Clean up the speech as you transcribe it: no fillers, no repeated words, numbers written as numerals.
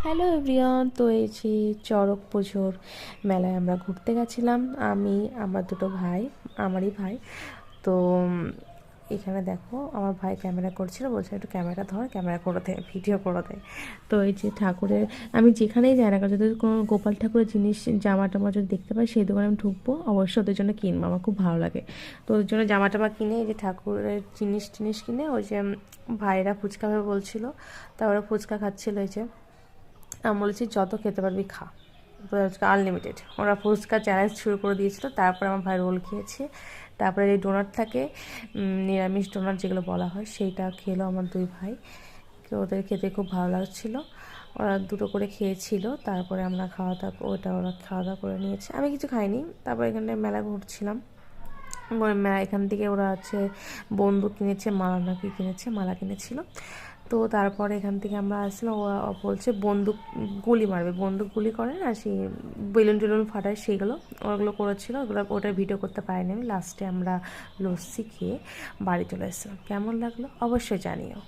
Hello everyone, তো এই যে চড়ক পুজোর মেলায় আমরা ঘুরতে গেছিলাম। আমি, আমার দুটো ভাই, আমারই ভাই। তো এখানে দেখো আমার ভাই ক্যামেরা করছিল, বলছে একটু ক্যামেরা ধর, ক্যামেরা করে দেয়, ভিডিও করে দেয়। তো এই যে ঠাকুরের, আমি যেখানেই যাই না কারণ যদি কোনো গোপাল ঠাকুরের জিনিস জামা টামা যদি দেখতে পাই সেই দোকানে আমি ঢুকবো, অবশ্যই ওদের জন্য কিনবো, আমার খুব ভালো লাগে। তো ওদের জন্য জামা টামা কিনে, এই যে ঠাকুরের জিনিস টিনিস কিনে, ওই যে ভাইরা ফুচকা খাবে বলছিল, তা ওরা ফুচকা খাচ্ছিল। এই যে আমি বলেছি যত খেতে পারবি খা, আনলিমিটেড। ওরা ফুচকা চ্যালেঞ্জ শুরু করে দিয়েছিল। তারপরে আমার ভাই রোল খেয়েছে, তারপরে এই ডোনাট থাকে, নিরামিষ ডোনাট যেগুলো বলা হয়, সেইটা খেলো আমার দুই ভাই। ওদের খেতে খুব ভালো লাগছিলো, ওরা দুটো করে খেয়েছিল। তারপরে আমরা ওরা খাওয়া দাওয়া করে নিয়েছে, আমি কিছু খাইনি। তারপর এখানে মেলা ঘুরছিলাম। এখান থেকে ওরা বন্দুক কিনেছে, মালা নাকি কিনেছে, মালা কিনেছিল। তো তারপরে এখান থেকে আমরা আসলাম, ও বলছে বন্দুক গুলি মারবে, বন্দুক গুলি করে না, সেই বেলুন টেলুন ফাটায়, সেইগুলো ওগুলো করেছিল। ওটার ভিডিও করতে পারিনি আমি। লাস্টে আমরা লস্যি খেয়ে বাড়ি চলে এসেছিলাম। কেমন লাগলো অবশ্যই জানিও।